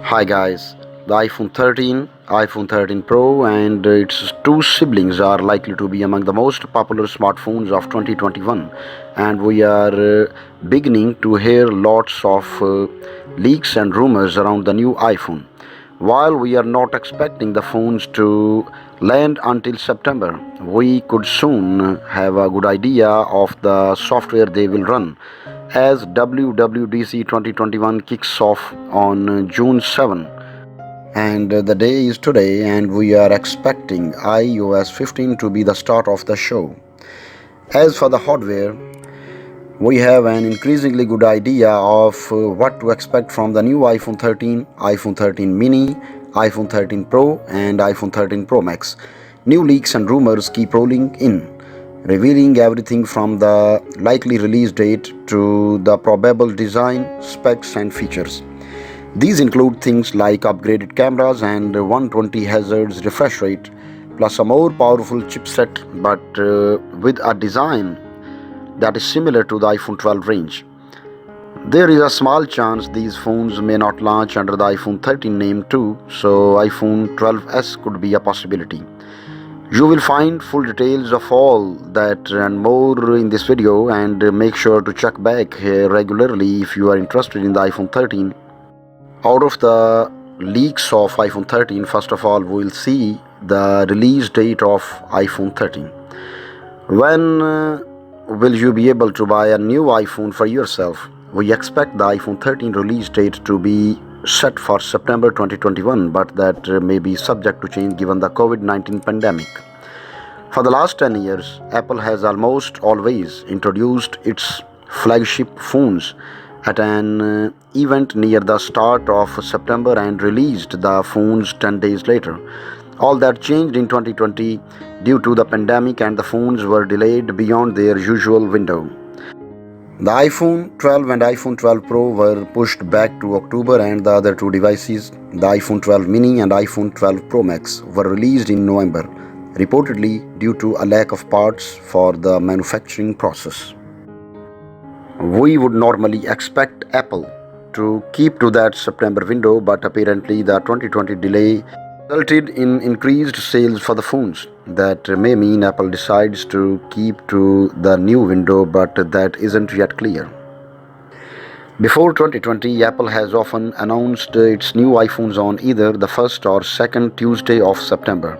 Hi guys, the iPhone 13, iPhone 13 Pro, and its two siblings are likely to be among the most popular smartphones of 2021, and we are beginning to hear lots of leaks and rumors around the new iPhone. While we are not expecting the phones to land until September, we could soon have a good idea of the software they will run as WWDC 2021 kicks off on June 7. And the day is today, and we are expecting iOS 15 to be the start of the show. As for the hardware, we have an increasingly good idea of what to expect from the new iPhone 13, iPhone 13 mini, iPhone 13 Pro, and iPhone 13 Pro Max. New leaks and rumors keep rolling in, revealing everything from the likely release date to the probable design, specs, and features. These include things like upgraded cameras and 120 Hz refresh rate, plus a more powerful chipset but with a design that is similar to the iPhone 12 range. There is a small chance these phones may not launch under the iPhone 13 name too, so iPhone 12s could be a possibility. You will find full details of all that and more in this video, and make sure to check back here regularly if you are interested in the iPhone 13. Out of the leaks of iPhone 13, first of all, we will see the release date of iPhone 13. When will you be able to buy a new iPhone for yourself? We expect the iPhone 13 release date to be set for September 2021, but that may be subject to change given the COVID-19 pandemic. For the last 10 years, Apple has almost always introduced its flagship phones at an event near the start of September and released the phones 10 days later. All that changed in 2020 due to the pandemic, and the phones were delayed beyond their usual window. The iPhone 12 and iPhone 12 Pro were pushed back to October, and the other two devices, the iPhone 12 mini and iPhone 12 Pro Max, were released in November, reportedly due to a lack of parts for the manufacturing process. We would normally expect Apple to keep to that September window, but apparently the 2020 delay resulted in increased sales for the phones. That may mean Apple decides to keep to the new window, but that isn't yet clear. Before 2020, Apple has often announced its new iPhones on either the first or second Tuesday of September.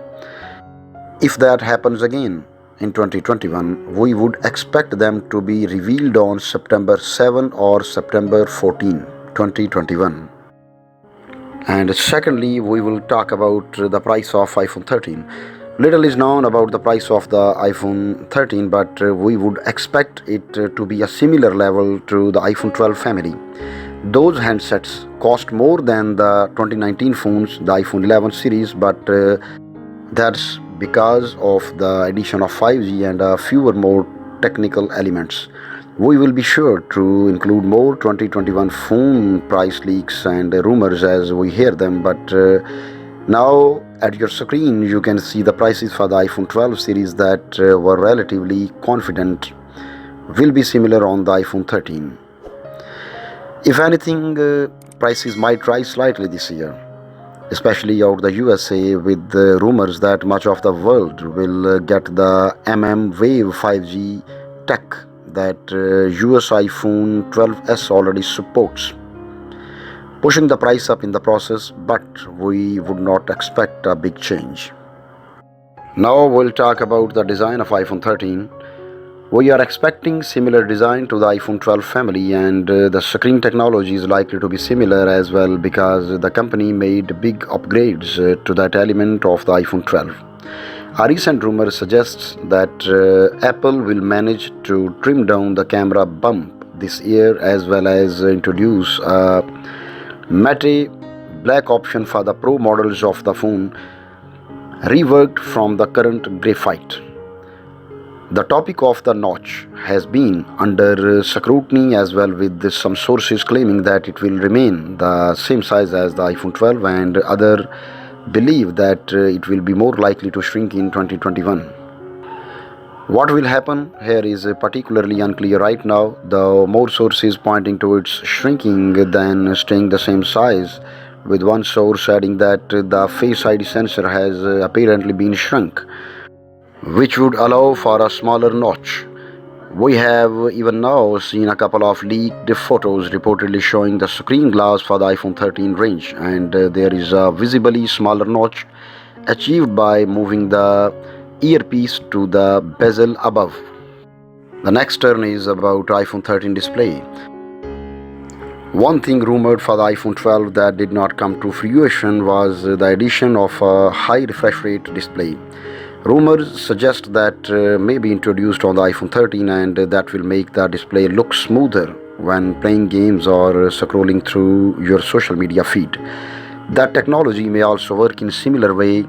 If that happens again in 2021, we would expect them to be revealed on September 7 or September 14, 2021. And secondly, we will talk about the price of iPhone 13. Little is known about the price of the iPhone 13, but we would expect it to be a similar level to the iPhone 12 family. Those handsets cost more than the 2019 phones, the iPhone 11 series, but that's because of the addition of 5G and fewer more technical elements. We will be sure to include more 2021 phone price leaks and rumors as we hear them, but now at your screen you can see the prices for the iPhone 12 series that were relatively confident will be similar on the iPhone 13. If anything, prices might rise slightly this year, especially out the USA, with the rumors that much of the world will get the Wave 5G tech that US iPhone 12s already supports, pushing the price up in the process, but we would not expect a big change. Now we'll talk about the design of iPhone 13. We are expecting similar design to the iPhone 12 family, and the screen technology is likely to be similar as well because the company made big upgrades to that element of the iPhone 12. A recent rumor suggests that Apple will manage to trim down the camera bump this year as well as introduce a matte black option for the Pro models of the phone, reworked from the current graphite. The topic of the notch has been under scrutiny as well, with some sources claiming that it will remain the same size as the iPhone 12, and others believe that it will be more likely to shrink in 2021. What will happen here is particularly unclear right now, though more sources pointing to its shrinking than staying the same size, with one source adding that the Face ID sensor has apparently been shrunk, which would allow for a smaller notch. We have even now seen a couple of leaked photos reportedly showing the screen glass for the iPhone 13 range, and there is a visibly smaller notch achieved by moving the earpiece to the bezel above. The next turn is about iPhone 13 display. One thing rumored for the iPhone 12 that did not come to fruition was the addition of a high refresh rate display. Rumors suggest that may be introduced on the iPhone 13, and that will make the display look smoother when playing games or scrolling through your social media feed. That technology may also work in similar way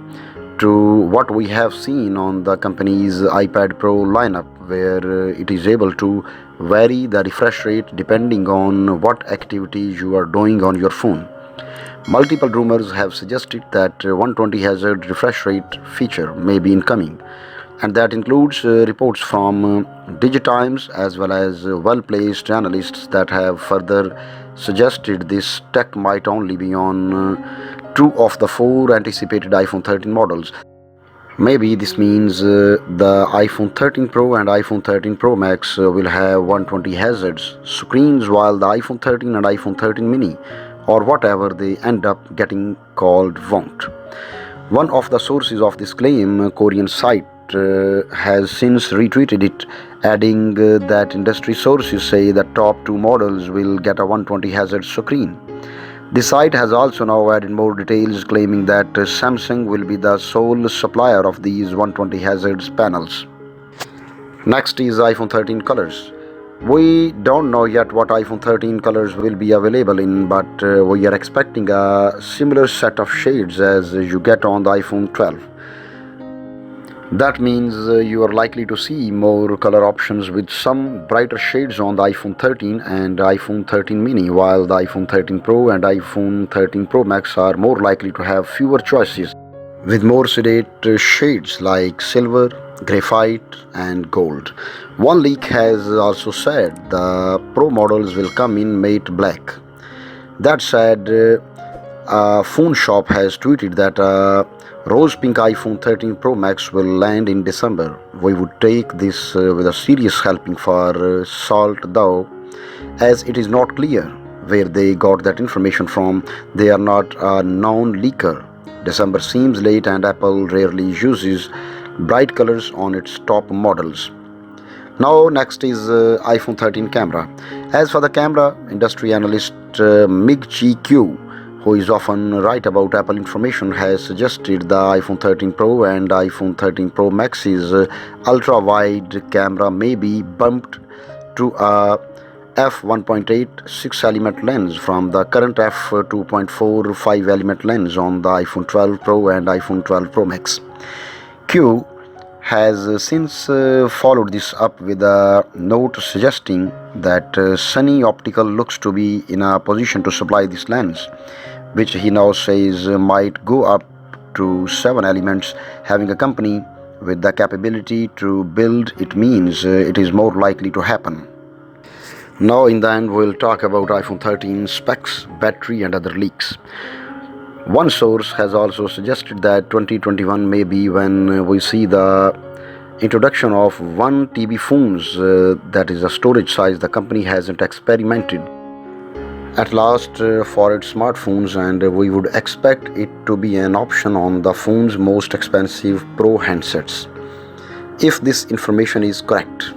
to what we have seen on the company's iPad Pro lineup, where it is able to vary the refresh rate depending on what activities you are doing on your phone. Multiple rumors have suggested that 120 Hz refresh rate feature may be incoming, and that includes reports from Digitimes as well as well-placed analysts that have further suggested this tech might only be on two of the four anticipated iPhone 13 models. Maybe this means the iPhone 13 Pro and iPhone 13 Pro Max will have 120 Hz screens, while the iPhone 13 and iPhone 13 mini, or whatever they end up getting called, won't. One of the sources of this claim, a Korean site, has since retweeted it, adding that industry sources say the top two models will get a 120 Hz screen. The site has also now added more details, claiming that Samsung will be the sole supplier of these 120 Hz panels. Next is iPhone 13 colors. We don't know yet what iPhone 13 colors will be available in, but we are expecting a similar set of shades as you get on the iPhone 12. That means you are likely to see more color options with some brighter shades on the iPhone 13 and iPhone 13 mini, while the iPhone 13 Pro and iPhone 13 Pro Max are more likely to have fewer choices, with more sedate shades like silver, graphite, and gold. One leak has also said the Pro models will come in matte black. That said, a phone shop has tweeted that rose pink iPhone 13 Pro Max will land in December. We would take this with a serious helping for salt, though, as it is not clear where they got that information from. They are not a known leaker. December seems late, and Apple rarely uses bright colors on its top models. Now, next is iPhone 13 camera. As for the camera, industry analyst Mig-Chi Q, who is often right about Apple information, has suggested the iPhone 13 Pro and iPhone 13 Pro Max's ultra-wide camera may be bumped to a f1.8 6-element lens from the current f2.4 5-element lens on the iPhone 12 Pro and iPhone 12 Pro Max. Q has since followed this up with a note suggesting that Sunny Optical looks to be in a position to supply this lens, which he now says might go up to 7 elements. Having a company with the capability to build it means it is more likely to happen. Now in the end, we'll talk about iPhone 13 specs, battery, and other leaks. One source has also suggested that 2021 may be when we see the introduction of 1 TB phones, that is a storage size the company hasn't experimented at last for its smartphones, and we would expect it to be an option on the phone's most expensive Pro handsets. If this information is correct,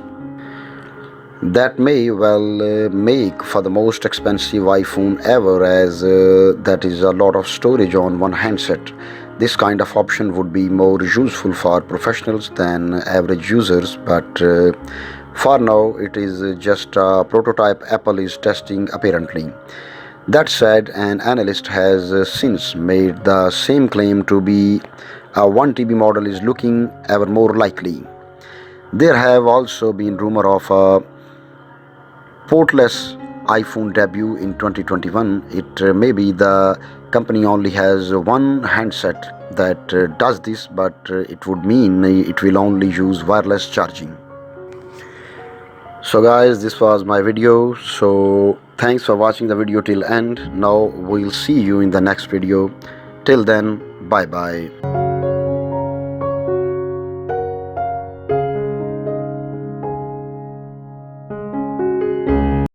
that may well make for the most expensive iPhone ever, as that is a lot of storage on one handset. This kind of option would be more useful for professionals than average users, but for now it is just a prototype Apple is testing apparently. That said, an analyst has since made the same claim to be a 1 TB model is looking ever more likely. There have also been rumor of a portless iPhone debut in 2021. It may be the company only has one handset that does this, but it would mean it will only use wireless charging. So guys, this was my video. So thanks for watching the video till end. Now we'll see you in the next video. Till then, bye bye.